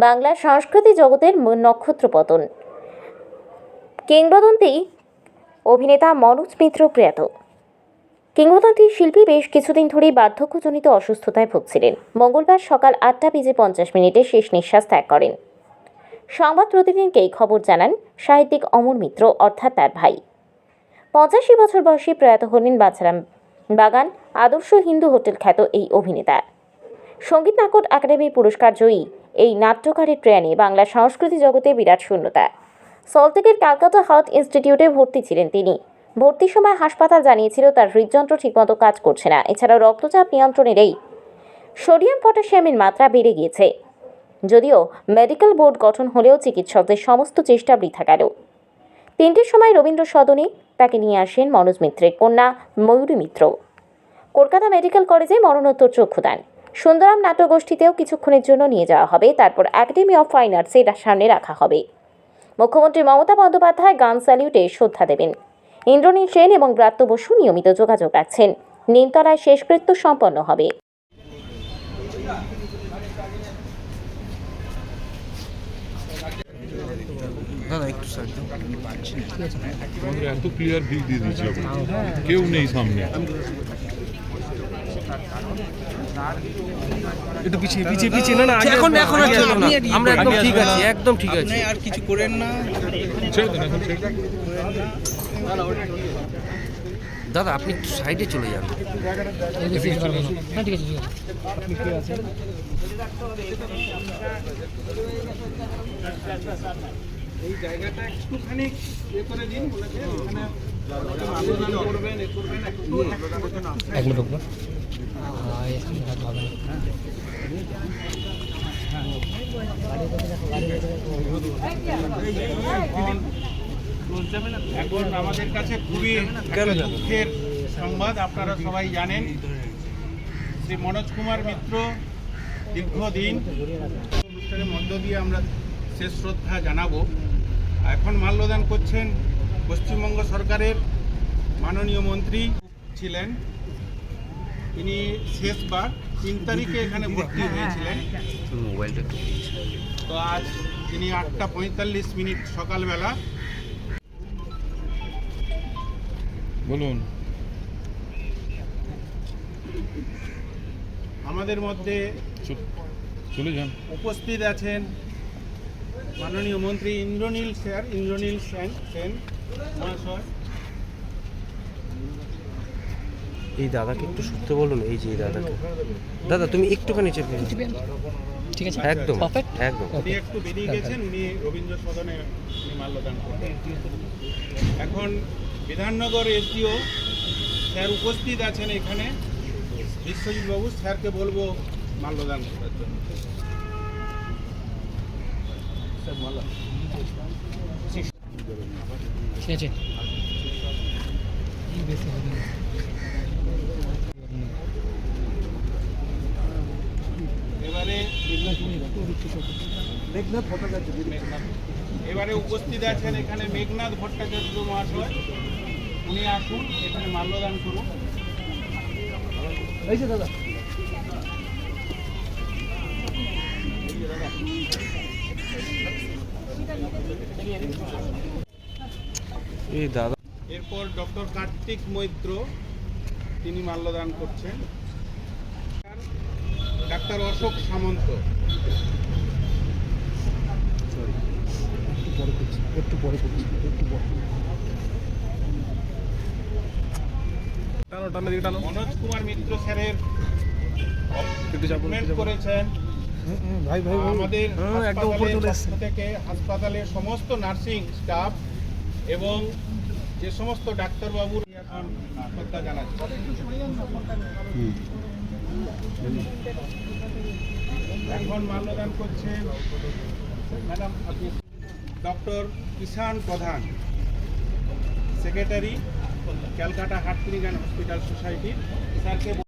বাংলার সংস্কৃতি জগতের নক্ষত্র পতন। কিংবদন্তি অভিনেতা মনোজ মিত্র প্রয়াত। কিংবদন্তি শিল্পী বেশ কিছুদিন ধরেই বার্ধক্যজনিত অসুস্থতায় ভুগছিলেন। মঙ্গলবার সকাল 8:50 শেষ নিঃশ্বাস ত্যাগ করেন। সংবাদ প্রতিদিনকেই খবর জানান সাহিত্যিক অমর মিত্র অর্থাৎ তার ভাই। 85 বছর বয়সী প্রয়াত হলেন বাছারাম বাগান আদর্শ হিন্দু হোটেল খ্যাত এই অভিনেতা। সঙ্গীত নাটক একাডেমি পুরস্কার জয়ী এই নাট্যকারের প্রয়াণে বাংলা সংস্কৃতি জগতে বিরাট শূন্যতা। সল্টলেকের ক্যালকাটা হার্ট ইনস্টিটিউটে ভর্তি ছিলেন তিনি। ভর্তির সময় হাসপাতাল জানিয়েছিল তার হৃদযন্ত্র ঠিকমতো কাজ করছে না। এছাড়াও রক্তচাপ নিয়ন্ত্রণেরই সোডিয়াম পটাশিয়ামের মাত্রা বেড়ে গিয়েছে। যদিও মেডিকেল বোর্ড গঠন হলেও চিকিৎসকদের সমস্ত চেষ্টা বৃথা গেল। 3টের সময় রবীন্দ্র সদনে তাকে নিয়ে আসেন মনোজ মিত্রের কন্যা ময়ূরী মিত্র। কলকাতা মেডিকেল কলেজে মরণোত্তর চক্ষুদান। সুন্দরম নাট্যগোষ্ঠীতেও কিছুক্ষণের জন্য নিয়ে যাওয়া হবে, তারপর একাডেমি অফ ফাইন আর্টসের সামনে রাখা হবে। মুখ্যমন্ত্রী মমতা বন্দ্যোপাধ্যায় গান স্যালিউটে শ্রদ্ধা দেবেন। ইন্দ্রনীল সেন এবং ব্রাত্য বসু নিয়মিত যোগাযোগ রাখছেন। নিমতলায় শেষকৃত্য সম্পন্ন হবে। এত ক্লিয়ার ভিউ দিয়ে দিচ্ছি, কেউ নেই সামনে। একটু পিছিয়ে পিছিয়ে পিছিয়ে না না এখন এখন আমরা একদম ঠিক আছি, একদম ঠিক আছে। আর কিছু করেন না দাদা, আপনি সাইডে চলে যান। এই জায়গাটা একটুখানি করে দিন, বলেছে এখানে আলোচনা করবেন, এক মিনিট এখন আমাদের কাছে খুবই দুঃখের সংবাদ। আপনারা সবাই জানেন শ্রী মনোজ কুমার মিত্র দীর্ঘদিন অনুষ্ঠানের মধ্য দিয়ে আমরা শেষ শ্রদ্ধা জানাবো। এখন মাল্যদান করছেন পশ্চিমবঙ্গ সরকারের মাননীয় মন্ত্রী ছিলেন। তিনি শেষবার 3 তারিখে এখানে ভর্তি হয়েছিলেন। তো আজ তিনি 8:45 সকালবেলা বলুন। আমাদের মধ্যে চলে যান। উপস্থিত আছেন মাননীয় মন্ত্রী ইন্দ্রনীল সেন মহাশয়। এই দাদাকে একটু সত্যি বলুন, এই যে দাদাকে, দাদা তুমি একটুখানি চেপে, ঠিক আছে, একদম একদম। উনি একটু বেরিয়ে গেছেন, উনি রবীন্দ্র সদনে মাল্যদান করবেন। এখন বিধাননগর এসডিও স্যার উপস্থিত আছেন এখানে। বিশ্বজিৎ বাবু স্যারকে বলবো মাল্যদান করার জন্য। ঠিক আছে। এবারে উপস্থিত আছেন এখানে মেঘনাথ ভট্টাচার্য মহাশয়। উনি আসুন এখানে মাল্যদান করুন। দাদা এই দাদা, এরপর ডক্টর কার্তিক মৈত্র, তিনি মাল্যদান করছেন। ডাক্তার অশোক সামন্ত, মনোজ কুমার মিত্র স্যারের ট্রিটমেন্ট করেছেন। আমাদের হাসপাতালের পক্ষ থেকে হাসপাতালের সমস্ত নার্সিং স্টাফ এবং যে সমস্ত ডাক্তারবাবুর এখন শ্রদ্ধা জানাচ্ছি। এখন মাল্যদান করছেন ম্যাডাম আপনি ডক্টর কিষাণ প্রধান, secretary Calcutta heart clinic and hospital society. স্যারকে